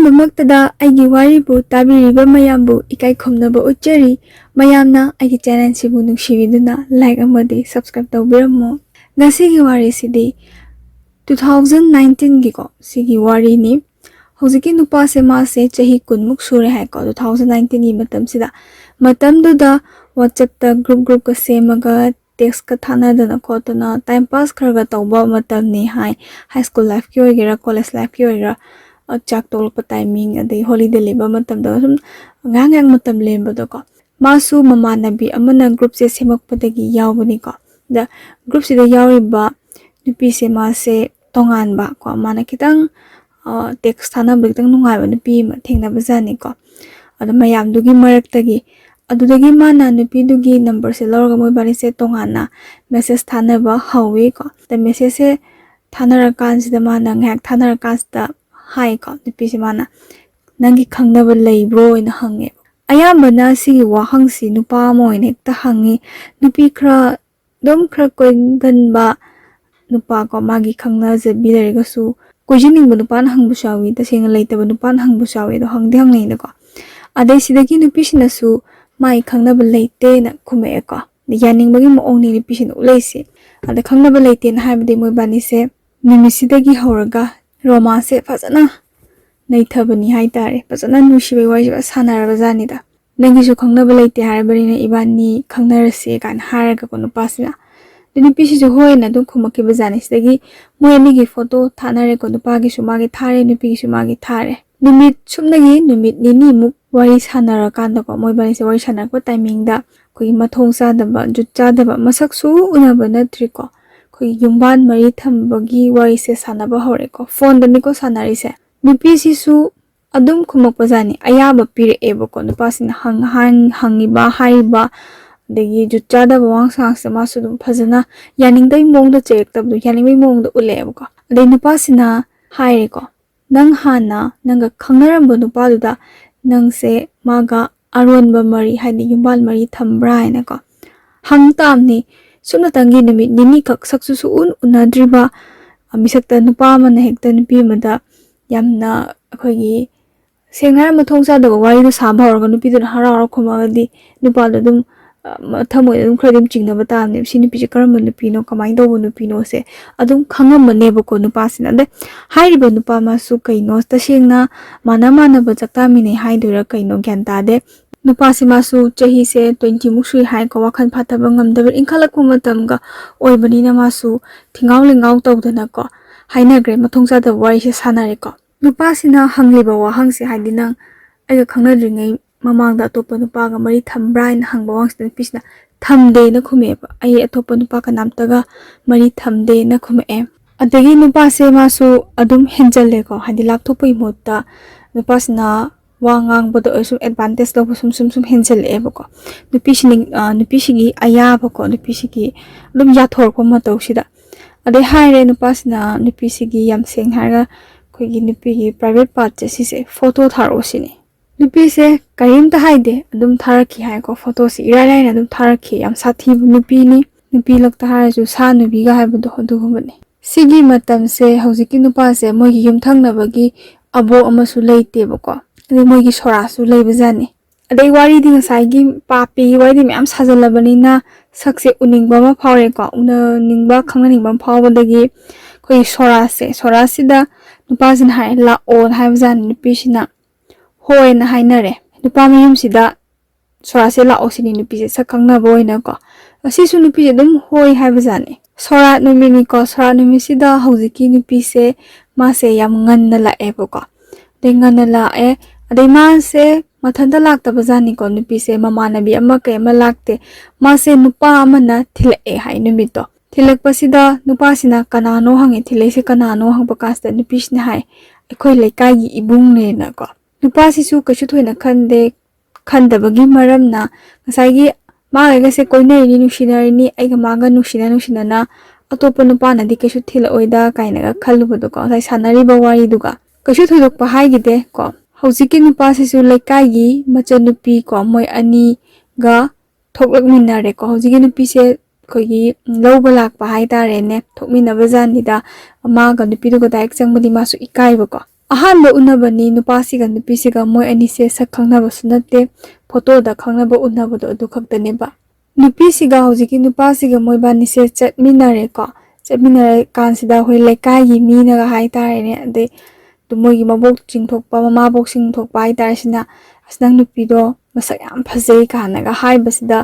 ꯑꯍꯥꯟꯕꯃꯛꯇꯗ ꯑꯩꯒꯤ ꯋꯥꯔꯤꯕꯨ ꯇꯥꯕꯤꯔꯤꯕ ꯃꯌꯥꯝꯕꯨ ꯏꯀꯥꯏ ꯈꯨꯝꯅꯕ ꯎꯠꯆꯔꯤ ꯃꯌꯥꯝꯅ ꯑꯩꯒꯤ ꯆꯦꯅꯦꯜꯁꯤꯕꯨ ꯅꯨꯡꯁꯤꯕꯤꯗꯨꯅ ꯂꯥꯏꯛ ꯑꯃꯗꯤ ꯁꯕꯁꯀ꯭ꯔꯥꯏꯕ ꯇꯧꯕꯤꯔꯝꯃꯨ ꯉꯁꯤꯒꯤ ꯋꯥꯔꯤꯁꯤꯗꯤ 2019 ꯁꯤꯒꯤ ꯋꯥꯔꯤꯅꯤ ꯍꯧꯖꯤꯛꯀꯤ ꯅꯨꯄꯥꯁꯦ ꯃꯥꯁꯦ ꯆꯍꯤ 10 ꯁꯨꯔꯦ ꯍꯥꯏꯀꯣ 2019 ꯃꯇꯝꯁꯤꯗ ꯃꯇꯝꯗꯨꯗ WhatsAppꯇ ꯒ꯭ꯔꯨꯞ ꯀ ꯁꯦꯝꯃꯒ ꯇꯦꯛꯁ ꯀ ꯊꯥꯅꯗꯅ ꯈꯣꯠꯇꯅ ꯇꯥꯏꯝ ꯄꯥꯁ ꯈꯔꯒ ꯇꯧꯕ ꯃꯇꯝꯅꯤ ꯍꯥꯏ ꯍꯥꯏ ꯁ꯭ꯀꯨꯜ ꯂꯥꯏꯐꯀꯤ ꯑꯣꯏꯒꯦꯔꯥ ꯀꯣꯂꯦꯖ ꯂꯥꯏꯐꯀꯤ ꯑꯣꯏꯒꯦꯔꯥ ꯆꯥꯛ ꯇꯣꯛꯂꯛꯄ ꯇꯥꯏꯃꯤꯡ ꯑꯗꯩ ꯍꯣꯂꯤꯗꯦ ꯂꯩꯕ ꯃꯇꯝꯗ ꯁꯨꯝ ꯉꯥꯡ ꯃꯇꯝ ꯂꯦꯟꯕꯗꯀꯣ ꯃꯥꯁꯨ ꯃꯃꯥꯟꯅꯕꯤ ꯑꯃꯅ ꯒ꯭ꯔꯨꯞꯁꯦ ꯁꯦꯝꯃꯛꯄꯗꯒꯤ ꯌꯥꯎꯕꯅꯤꯀꯣ ꯗ ꯒ꯭ꯔꯨꯞꯁꯤꯗ ꯌꯥꯎꯔꯤꯕ ꯅꯨꯄꯤꯁꯦ ꯃꯥꯁꯦ ꯇꯣꯉꯥꯟꯕ ꯀꯣ ꯃꯥꯅ ꯈꯤꯇꯪ ꯇꯦꯛꯁ ꯊꯥꯅꯕ ꯈꯤꯇꯪ ꯅꯨꯡꯉꯥꯏꯕ ꯅꯨꯄꯤ ꯑꯃ ꯊꯦꯡꯅꯕꯖꯥꯠꯅꯤꯀꯣ ꯑꯗ ꯃꯌꯥꯝꯗꯨꯒꯤ ꯃꯔꯛꯇꯒꯤ ꯑꯗꯨꯗꯒꯤ ꯃꯥꯅ ꯅꯨꯄꯤꯗꯨꯒꯤ ꯅꯝꯕꯔꯁꯦ ꯂꯧꯔꯒ ꯃꯣꯏꯕꯥꯅꯤꯁꯦ ꯇꯣꯉꯥꯟꯅ ꯃꯦꯁꯦꯁ ꯊꯥꯅꯕ ꯍꯧꯋꯤꯀꯣ ꯗ ꯃꯦꯁꯦꯁꯁꯦ ꯊꯥꯅꯔꯀꯥꯟꯁꯤꯗ ꯃꯥꯅ ꯉꯥꯏꯍꯥꯛ ꯊꯥꯅꯔꯀꯥꯟꯁꯤꯗ ꯍꯥꯏꯀꯣ ꯅꯨꯄꯤꯁꯦ ꯃꯥꯅ ꯅꯪꯒꯤ ꯈꯪꯅꯕ ꯂꯩꯕ꯭ꯔꯣ ꯍꯥꯏꯅ ꯍꯪꯉꯦꯕ ꯑꯌꯥꯝꯕꯅ ꯁꯤꯒꯤ ꯋꯥꯍꯪꯁꯤ ꯅꯨꯄꯥ ꯑꯃ ꯑꯣꯏꯅ ꯍꯦꯛꯇ ꯍꯪꯉꯤ ꯅꯨꯄꯤ ꯈꯔ ꯑꯗꯨꯝ ꯈꯔ ꯀꯣꯏꯒꯟꯕ ꯅꯨꯄꯥ ꯀꯣ ꯃꯥꯒꯤ ꯈꯪꯅꯖꯕꯤ ꯂꯩꯔꯒꯁꯨ ꯀꯣꯏꯖꯅꯤꯡꯕ ꯅꯨꯄꯥꯅ ꯍꯪꯕꯁꯨ ꯌꯥꯎꯏ ꯇꯁꯦꯡꯅ ꯂꯩꯇꯕ ꯅꯨꯄꯥꯅ ꯍꯪꯕꯁꯨ ꯌꯥꯎꯏ ꯑꯗꯣ ꯍꯪꯗꯤ ꯍꯪꯅꯩꯅꯀꯣ ꯑꯗꯩ ꯁꯤꯗꯒꯤ ꯅꯨꯄꯤꯁꯤꯅꯁꯨ ꯃꯥꯒꯤ ꯈꯪꯅꯕ ꯂꯩꯇꯦꯅ ꯈꯨꯝꯃꯛꯑꯦꯀꯣ ꯌꯥꯅꯤꯡꯕꯒꯤ ꯃꯑꯣꯡꯅꯤ ꯅꯨꯄꯤꯁꯤꯅ ꯎꯠꯂꯛꯏꯁꯤ ꯑꯗ ꯈꯪꯅꯕ ꯂꯩꯇꯦꯅ ꯍꯥꯏꯕꯗꯤ ꯃꯣꯏꯕꯥꯅꯤꯁꯦ ꯅꯨꯃꯤꯠꯁꯤꯗꯒꯤ ꯍꯧꯔꯒ ꯔꯣꯃꯥꯟꯁꯁꯦ ꯐꯖꯅ ꯅꯩꯊꯕꯅꯤ ꯍꯥꯏꯇꯥꯔꯦ ꯐꯖꯅ ꯅꯨꯡꯁꯤꯕꯩ ꯋꯥꯔꯤꯁꯦ ꯁꯥꯟꯅꯔꯕ ꯖꯥꯠꯅꯤꯗ ꯅꯪꯒꯤꯁꯨ ꯈꯪꯅꯕ ꯂꯩꯇꯦ ꯍꯥꯏꯔꯕꯅꯤꯅ ꯏꯕꯥꯅꯤ ꯈꯪꯅꯔꯁꯦ ꯀꯥꯏꯅ ꯍꯥꯏꯔꯒꯀꯣ ꯅꯨꯄꯥꯁꯤꯅ ꯅꯨꯄꯤꯁꯤꯁꯨ ꯍꯣꯏꯅ ꯑꯗꯨꯝ ꯈꯨꯝꯃꯛꯈꯤꯕ ꯖꯥꯠꯅꯤ ꯁꯤꯗꯒꯤ ꯃꯣꯏ ꯑꯅꯤꯒꯤ ꯐꯣꯇꯣ ꯊꯥꯅꯔꯦꯀꯣ ꯅꯨꯄꯥꯒꯤꯁꯨ ꯃꯥꯒꯤ ꯊꯥꯔꯦ ꯅꯨꯄꯤꯒꯤꯁꯨ ꯃꯥꯒꯤ ꯊꯥꯔꯦ ꯅꯨꯃꯤꯠ ꯁꯨꯞꯅꯒꯤ ꯅꯨꯃꯤꯠ ꯅꯤꯅꯤꯃꯨꯛ ꯋꯥꯔꯤ ꯁꯥꯟꯅꯔꯀꯥꯟꯗꯀꯣ ꯃꯣꯏꯕꯥꯅꯤꯁꯦ ꯋꯥꯔꯤ ꯁꯥꯟꯅꯔꯛꯄ ꯇꯥꯏꯃꯤꯡꯗ ꯑꯩꯈꯣꯏꯒꯤ ꯃꯊꯣꯡ ꯆꯥꯗꯕ ꯖꯨꯠ ꯆꯥꯗꯕ ꯃꯁꯛꯁꯨ ꯎꯅꯕ ꯅꯠꯇ꯭ꯔꯤꯀꯣ ꯑꯩꯈꯣꯏꯒꯤ ꯌꯨꯝꯕꯥꯟ ꯃꯔꯤ ꯊꯝꯕꯒꯤ ꯋꯥꯔꯤꯁꯦ ꯁꯥꯟꯅꯕ ꯍꯧꯔꯦꯀꯣ ꯐꯣꯟꯗꯅꯤꯀꯣ ꯁꯥꯟꯅꯔꯤꯁꯦ ꯅꯨꯄꯤꯁꯤꯁꯨ ꯑꯗꯨꯝ ꯈꯨꯝꯃꯛꯄꯖꯥꯠꯅꯤ ꯑꯌꯥꯕ ꯄꯤꯔꯛꯑꯦꯕꯀꯣ ꯅꯨꯄꯥꯁꯤꯅ ꯍꯪꯉꯤꯕ ꯍꯥꯏꯔꯤꯕ ꯑꯗꯒꯤ ꯖꯨꯠ ꯆꯥꯗꯕ ꯋꯥꯉꯥꯡ ꯁꯉꯥꯡꯁꯦ ꯃꯥꯁꯨ ꯑꯗꯨꯝ ꯐꯖꯅ ꯌꯥꯅꯤꯡꯗꯕꯩ ꯃꯑꯣꯡꯗ ꯆꯩꯔꯛꯇꯕꯗꯣ ꯌꯥꯅꯤꯡꯕꯩ ꯃꯑꯣꯡꯗ ꯎꯠꯂꯛꯑꯦꯕꯀꯣ ꯑꯗꯩ ꯅꯨꯄꯥꯁꯤꯅ ꯍꯥꯏꯔꯦꯀꯣ ꯅꯪ ꯍꯥꯟꯅ ꯅꯪꯒ ꯈꯪꯅꯔꯝꯕ ꯅꯨꯄꯥꯗꯨꯗ ꯅꯪꯁꯦ ꯃꯥꯒ ꯑꯔꯣꯟꯕ ꯃꯔꯤ ꯍꯥꯏꯗꯤ ꯌꯨꯝꯕꯥꯜ ꯃꯔꯤ ꯊꯝꯕ꯭ꯔꯥ ꯍꯥꯏꯅꯀꯣ ꯍꯪ ꯇꯥꯝꯅꯤ ꯁꯨꯞꯅꯇꯪꯒꯤ ꯅꯨꯃꯤꯠ ꯅꯤꯅꯤꯈꯛ ꯁꯛꯁꯨ ꯁꯨꯛꯎꯟ ꯎꯅꯗ꯭ꯔꯤꯕ ꯃꯤꯁꯛꯇ ꯅꯨꯄా ꯑꯃꯅ ꯍꯦꯛꯇ ꯅꯨꯄꯤ ꯑꯃꯗ ꯌꯥꯝꯅ ꯑꯩꯈꯣꯏꯒꯤ ꯁꯦꯡꯅ ꯍꯥꯏꯔ ꯃꯊꯣꯡ ꯆꯥꯗꯕ ꯋꯥꯔꯤꯗꯣ ꯁꯥꯕ ꯍꯧꯔꯒ ꯅꯨꯄꯤꯗꯨꯅ ꯍꯔꯥꯎ ꯍꯔꯥꯎ ꯈꯨꯝꯃꯒꯗꯤ ꯅꯨꯄꯥꯗꯣ ꯑꯗꯨꯝ ꯊꯃꯣꯏꯗ ꯑꯗꯨꯝ ꯈꯔ ꯑꯗꯨꯝ ꯆꯤꯡꯅꯕ ꯇꯥꯕꯅꯦꯕ ꯁꯤ ꯅꯨꯄꯤꯁꯦ ꯀꯔꯝꯕ ꯅꯨꯄꯤꯅꯣ ꯀꯃꯥꯏꯅ ꯇꯧꯕ ꯅꯨꯄꯤꯅꯣꯁꯦ ꯑꯗꯨꯝ ꯈꯪꯉꯝꯃꯅꯦꯕꯀꯣ ꯅꯨꯄꯥꯁꯤꯅ ꯑꯗꯩ ꯍꯥꯏꯔꯤꯕ ꯅꯨꯄꯥ ꯃꯥꯁꯨ ꯀꯩꯅꯣ ꯇꯁꯦꯡꯅ ꯃꯥꯟꯅꯕ ꯆꯥꯛꯇꯥꯃꯤꯟꯅꯩ ꯍꯥꯏꯗꯣꯏꯔꯥ ꯀꯩꯅꯣ ꯒ꯭ꯌꯥꯟ ꯇꯥꯗꯦ ꯅꯨꯄꯥꯁꯤ ꯃꯥꯁꯨ ꯆꯍꯤꯁꯦ 20 ꯁꯨꯏ ꯍꯥꯏꯀꯣ ꯋꯥꯈꯜ ꯐꯥꯊꯕ ꯉꯝꯗꯕ ꯏꯟꯈꯠꯂꯛꯄ ꯃꯇꯝꯒ ꯑꯣꯏꯕꯅꯤ나 ꯃꯥꯁꯨ ꯊꯤꯡꯉꯥꯎ ꯂꯩꯉꯥꯎ ꯇꯧꯗꯅꯀꯣ ꯍꯥꯏꯅꯈ꯭ꯔꯦ ꯃꯊꯣꯡ ꯆꯥꯗꯕ ꯋꯥꯔꯤꯁꯦ ꯁꯥꯟꯅꯔꯦꯀꯣ ꯅꯨꯄꯥꯁꯤꯅ ꯍꯪꯂꯤꯕ ꯋꯥꯍꯪꯁꯦ ꯍꯥꯏꯗꯤ ꯅꯪ ꯑꯩꯒ ꯈꯪꯅꯗ꯭ꯔꯤꯉꯩ ꯃꯃꯥꯡꯗ ꯑꯇꯣꯞꯄ ꯅꯨꯄꯥꯒ ꯃꯔꯤ ꯊꯝꯕ꯭ꯔꯥ ꯍꯥꯏꯅ ꯍꯪꯕ ꯋꯥꯍꯪꯁꯤꯗ ꯅꯨꯄꯤꯁꯤꯅ ꯊꯝꯗꯦꯅ ꯈꯨꯝꯃꯛꯑꯦꯕ ꯑꯩ ꯑꯇꯣꯞꯄ ꯅꯨꯄꯥ ꯀꯅꯥꯝꯇꯒ ꯃꯔꯤ ꯊꯝꯗꯦꯅ ꯈꯨꯝꯃꯛꯑꯦ ꯑꯗꯒꯤ ꯅꯨꯄꯥꯁꯦ ꯃꯥꯁꯨ ꯑꯗꯨꯝ ꯍꯦꯟꯖꯜꯂꯦꯀꯣ ꯍꯥꯏꯗꯤ ꯂꯥꯞꯊꯣꯛꯄꯒꯤ ꯃꯍꯨꯠꯇ ꯅꯨꯄꯥꯁꯤꯅ ꯋꯥ ꯉꯥꯡꯕꯗ ꯑꯣꯏꯔꯁꯨ ꯑꯦꯗꯚꯥꯟꯇꯦꯖ ꯂꯧꯕ ꯁꯨꯝ ꯍꯦꯟꯖꯜꯂꯛꯑꯦꯕꯀꯣ ꯅꯨꯄꯤꯁꯤꯒꯤ ꯑꯌꯥꯕꯀꯣ ꯅꯨꯄꯤꯁꯤꯒꯤ ꯑꯗꯨꯝ ꯌꯥꯊꯣꯔꯛꯄ ꯃꯇꯧꯁꯤꯗ ꯑꯗꯩ ꯍꯥꯏꯔꯦ ꯅꯨꯄꯥꯁꯤꯅ ꯅꯨꯄꯤꯁꯤꯒꯤ ꯌꯥꯝ ꯁꯦꯡꯅ ꯍꯥꯏꯔꯒ ꯑꯩꯈꯣꯏꯒꯤ ꯅꯨꯄꯤꯒꯤ ꯄ꯭ꯔꯥꯏꯚꯦꯠ ꯄꯥꯔꯠꯁꯦ ꯁꯤꯁꯦ ꯐꯣꯇꯣ ꯊꯥꯔꯛꯑꯣ ꯁꯤꯅꯤ ꯅꯨꯄꯤꯁꯦ ꯀꯔꯤꯝꯇ ꯍꯥꯏꯗꯦ ꯑꯗꯨꯝ ꯊꯥꯔꯛꯈꯤ ꯍꯥꯏꯀꯣ ꯐꯣꯇꯣꯁꯤ ꯏꯔꯥꯏ ꯂꯥꯏꯅ ꯑꯗꯨم ꯊꯥꯔꯛꯈꯤ ꯌꯥꯝ ꯁꯥꯊꯤꯕ ꯅꯨꯄꯤꯅꯤ ꯅꯨꯄꯤ ꯂꯛꯇ ꯍꯥꯏꯔꯁꯨ ꯁꯥ ꯅꯨꯄꯤꯒ ꯍꯥꯏꯕꯗꯣ ꯑꯗꯨꯒꯨꯝꯕꯅꯤ ꯁꯤꯒꯤ ꯃꯇꯝꯁꯦ ꯍꯧꯖꯤꯛꯀꯤ ꯅꯨꯄꯥꯁꯦ ꯃꯣꯏꯒꯤ ꯌꯨꯝꯊꯪꯅꯕꯒꯤ ꯑꯕꯣꯛ ꯑꯃꯁꯨ ꯂꯩꯇꯦꯕꯀோ ꯑꯗꯩ ꯃꯣꯏꯒꯤ ꯁꯣꯔꯥꯁꯨ ꯂꯩꯕꯖꯥꯠꯅꯤ ꯑꯗꯩ ꯋꯥꯔꯤꯗꯤ ꯉꯁꯥꯏꯒꯤ ꯄꯥꯄꯤꯒꯤ ꯋꯥꯔꯤꯗꯤ ꯃꯌꯥꯝ ꯁꯥꯖꯜꯂꯕꯅꯤꯅ ꯁꯛꯁꯦ ꯎꯅꯤꯡꯕ ꯑꯃ ꯐꯥꯎꯔꯦꯀꯣ ꯎꯅꯅꯤꯡꯕ ꯈꯪꯅꯅꯤꯡꯕ ꯑꯃ ꯐꯥꯎꯕꯗꯒꯤ ꯑꯩꯈꯣꯏꯒꯤ ꯁꯣꯔꯥꯁꯤꯗ ꯅꯨꯄꯥꯁꯤꯅ ꯍꯥꯏ ꯂꯥꯛꯑꯣ ꯍꯥꯏꯕꯖꯥꯠꯅꯤ ꯅꯨꯄꯤꯁꯤꯅ ꯍꯣꯏꯅ ꯍꯥꯏꯅꯔꯦ ꯅꯨꯄꯥ ꯃꯌꯨꯝꯁꯤꯗ ꯁꯣꯔꯥꯠꯁꯦ ꯂꯥꯛꯑꯣ ꯁꯤꯅꯤ ꯅꯨꯄꯤꯁꯦ ꯁꯛ ꯈꯪꯅꯕ ꯑꯣꯏꯅꯀꯣ ꯑꯁꯤꯁꯨ ꯅꯨꯄꯤꯁꯦ ꯑꯗꯨꯝ ꯍꯣꯏ ꯍꯥꯏꯕꯖꯥꯠꯅꯤ ꯁꯣꯔꯥꯠ ꯅꯨꯃꯤꯠꯅꯤꯀꯣ ꯁꯣꯔꯥꯠ ꯅꯨꯃꯤꯠꯁꯤꯗ ꯍꯧꯖꯤꯛꯀꯤ ꯅꯨꯄꯤꯁꯦ ꯃꯥꯁꯦ ꯌꯥꯝ ꯉꯟꯅ ꯂꯥꯛꯑꯦꯕꯀꯣ ꯑꯗꯩ ꯉꯟꯅ ꯂꯥꯛꯑꯦ ꯑꯗꯩ ꯃꯥꯁꯦ ꯃꯊꯟꯇ ꯂꯥꯛꯇꯕꯖꯥꯠꯅꯤꯀꯣ ꯅꯨꯄꯤꯁꯦ ꯃꯃꯥꯟꯅꯕꯤ ꯑꯃ ꯀꯩ ꯑꯃ ꯂꯥꯛꯇꯦ ꯃꯥꯁꯦ ꯅꯨꯄꯥ ꯑꯃꯅ ꯊꯤꯜꯂꯛꯑꯦ ꯍꯥꯏ ꯅꯨꯃꯤꯠꯇꯣ ꯊꯤꯜꯂꯛꯄꯁꯤꯗ ꯅꯨꯄꯥꯁꯤꯅ ꯀꯅꯥꯅꯣ ꯍꯪꯉꯦ ꯊꯤꯜꯂꯛꯏꯁꯦ ꯀꯅꯥꯅꯣ ꯍꯪꯕ ꯀꯥꯟꯁꯤꯗ ꯅꯨꯄꯤꯁꯤꯅ ꯍꯥꯏ ꯑꯩꯈꯣꯏ ꯂꯩꯀꯥꯏꯒꯤ ꯏꯕꯨꯡꯅꯦꯅꯀꯣ ꯅꯨꯄꯥꯁꯤꯁꯨ ꯀꯩꯁꯨ ꯊꯣꯏꯅ ꯈꯟꯗꯕꯒꯤ ꯃꯔꯝꯅ ꯉꯁꯥꯏꯒꯤ ꯃꯥꯒꯩꯒꯁꯦ ꯀꯣꯏꯅꯔꯤꯅꯤ ꯅꯨꯡꯁꯤꯅꯔꯤꯅꯤ ꯑꯩꯒ ꯃꯥꯒ ꯅꯨꯡꯁꯤꯅꯅ ꯑꯇꯣꯞꯄ ꯅꯨꯄꯥꯅꯗꯤ ꯀꯩꯁꯨ ꯊꯤꯜꯂꯛꯑꯣꯏꯗ ꯀꯥꯏꯅꯒ ꯈꯜꯂꯨꯕꯗꯣꯀꯣ ꯉꯁꯥꯏ ꯁꯥꯟꯅꯔꯤꯕ ꯋꯥꯔꯤꯗꯨꯒ ꯀꯩꯁꯨ ꯊꯣꯏꯗꯣꯛꯄ ꯍꯥꯏꯈꯤꯗꯦ ꯀꯣ ꯍꯧꯖꯤꯛꯀꯤ ꯅꯨꯄꯥꯁꯤꯁꯨ ꯂꯩꯀꯥꯏꯒꯤ ꯃꯆꯟꯅꯨꯄꯤ ꯀꯣ ꯃꯣꯏ ꯑꯅꯤꯒ ꯊꯣꯛꯂꯛꯃꯤꯟꯅꯔꯦꯀꯣ ꯍꯧꯖꯤꯛꯀꯤ ꯅꯨꯄꯤꯁꯦ ꯑꯩꯈꯣꯏꯒꯤ ꯂꯧꯕ ꯂꯥꯛꯄ ꯍꯥꯏꯇꯥꯔꯦꯅꯦ ꯊꯣꯛꯃꯤꯟꯅꯕ ꯖꯥꯠꯅꯤꯗ ꯃꯥꯒ ꯅꯨꯄꯤꯗꯨꯒ ꯗꯥꯏꯔꯦꯛ ꯆꯪꯕꯗꯤ ꯃꯥꯁꯨ ꯏꯀꯥꯏꯕꯀꯣ ꯑꯍꯥꯟꯕ ꯎꯅꯕꯅꯤ ꯅꯨꯄꯥꯁꯤꯒ ꯅꯨꯄꯤꯁꯤꯒ ꯃꯣꯏ ꯑꯅꯤꯁꯦ ꯁꯛ ꯈꯪꯅꯕꯁꯨ ꯅꯠꯇꯦ ꯐꯣꯇꯣꯗ ꯈꯪꯅꯕ ꯎꯅꯕꯗꯣ ꯑꯗꯨ ꯈꯛꯇꯅꯦꯕ ꯅꯨꯄꯤꯁꯤꯒ ꯍꯧꯖꯤꯛꯀꯤ ꯅꯨꯄꯥꯁꯤꯒ ꯃꯣꯏꯕꯥꯅꯤꯁꯦ ꯆꯠꯃꯤꯟꯅꯔꯦꯀꯣ ꯆꯠꯃꯤꯟꯅꯔ ꯀꯥꯟꯁꯤꯗ ꯑꯩꯈꯣꯏ ꯂꯩꯀꯥꯏꯒꯤ ꯃꯤꯅꯒ ꯍꯥꯏꯇꯥꯔꯦꯅꯦ ꯑꯗꯩ ꯃꯣꯏꯒꯤ ꯃꯕꯣꯛ ꯆꯤꯡꯊꯣꯛꯄ ꯃꯃꯥꯕꯣꯛ ꯆꯤꯡꯊꯣꯛꯄ ꯍꯥꯏꯇꯥꯔꯦ ꯁꯤꯅ ꯑꯁ ꯅꯪ ꯅꯨꯄꯤꯗꯣ ꯃꯁꯛ ꯌꯥꯝ ꯐꯖꯩ ꯀꯥꯟꯅꯒ ꯍꯥꯏꯕꯁꯤꯗ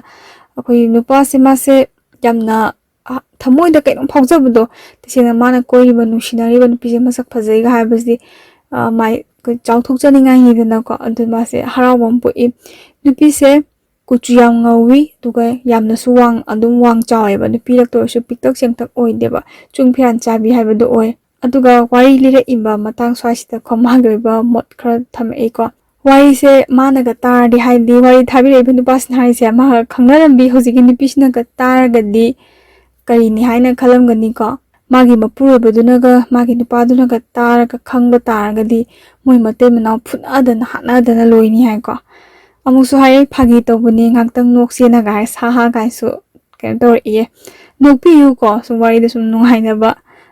ꯑꯩꯈꯣꯏ ꯅꯨꯄꯥꯁꯦ ꯃꯥꯁꯦ ꯌꯥꯝꯅ ꯊꯃꯣꯏꯗ ꯀꯩꯅꯣꯝ ꯐꯥꯎꯖꯕꯗꯣ ꯇꯁꯦꯡꯅ ꯃꯥꯅ ꯀꯣꯏꯔꯤꯕ ꯅꯨꯡꯁꯤꯅꯔꯤꯕ ꯅꯨꯄꯤꯁꯦ ꯃꯁꯛ ꯐꯖꯩꯒ ꯍꯥꯏꯕꯁꯤꯗꯤ ꯃꯥꯏ ꯆꯥꯎꯊꯣꯛꯆꯅꯤꯡꯉꯥꯏꯅꯤꯗꯅꯀꯣ ꯑꯗꯨ ꯃꯥꯁꯦ ꯍꯔꯥꯎꯕ ꯑꯃ ꯄꯣꯛꯏ ꯅꯨꯄꯤꯁꯦ ꯀꯨꯆꯨ ꯌꯥꯝ ꯉꯧꯋꯤ ꯑꯗꯨꯒ ꯌꯥꯝꯅꯁꯨ ꯑꯗꯨꯝ ꯋꯥꯡ ꯆꯥꯎꯋꯦꯕ ꯅꯨꯄꯤꯔꯛꯇ ꯑꯣꯏꯔꯁꯨ ꯄꯤꯛꯇꯛ ꯆꯦꯡꯇꯛ ꯑꯣꯏꯗꯦꯕ ꯆꯨꯡ ꯐꯤꯔꯥꯟ ꯆꯥꯕꯤ ꯍꯥꯏꯕꯗꯣ ꯑꯣꯏ ꯑꯗꯨꯒ ꯋꯥꯔꯤ ꯂꯤꯔꯛꯏꯕ ꯃꯇꯥꯡ ꯁ꯭ꯋꯥꯏꯁꯤꯗ ꯃꯥꯒꯤ ꯑꯣꯏꯕ ꯃꯣꯠ ꯈꯔ ꯊꯝꯃꯛꯏꯀꯣ ꯋꯥꯔꯤꯁꯦ ꯃꯥꯅꯒ ꯇꯥꯔꯗꯤ ꯍꯥꯏꯗꯤ ꯋꯥꯔꯤ ꯊꯥꯕꯤꯔꯛꯏꯕ ꯅꯨꯄꯥꯁꯤꯅ ꯍꯥꯏꯔꯤꯁꯦ ꯃꯥꯒ ꯈꯪꯅꯔꯝꯕꯤ ꯍꯧꯖꯤꯛꯀꯤ ꯅꯨꯄꯤꯁꯤꯅꯒ ꯇꯥꯔꯒꯗꯤ ꯀꯔꯤꯅꯤ ꯍꯥꯏꯅ ꯈꯜꯂꯝꯒꯅꯤꯀꯣ ꯃꯥꯒꯤ ꯃꯄꯨꯔꯣꯏꯕꯗꯨꯅꯒ ꯃꯥꯒꯤ ꯅꯨꯄꯥꯗꯨꯅꯒ ꯇꯥꯔꯒ ꯈꯪꯕ ꯇꯥꯔꯒꯗꯤ ꯃꯣꯏ ꯃꯇꯩ ꯃꯅꯥꯎ ꯐꯨꯠꯅꯗꯅ ꯍꯥꯠꯅꯗꯅ ꯂꯣꯏꯅꯤ ꯍꯥꯏꯀꯣ ꯑꯃꯨꯛꯁꯨ ꯍꯥꯏꯔꯦ ꯐꯥꯒꯤ ꯇꯧꯕꯅꯤ ꯉꯥꯛꯇꯪ ꯅꯣꯛꯁꯦꯅꯒ ꯍꯥꯏ ꯁꯥꯍꯥ ꯀꯥꯏꯁꯨ ꯀꯩꯅꯣ ꯇꯧꯔꯛꯏꯌꯦ ꯅꯣꯛꯄꯤꯌꯨꯀꯣ ꯁꯨꯝ ꯋꯥꯔꯤꯗ ꯁꯨꯝ ꯅꯨꯡꯉꯥꯏꯅꯕ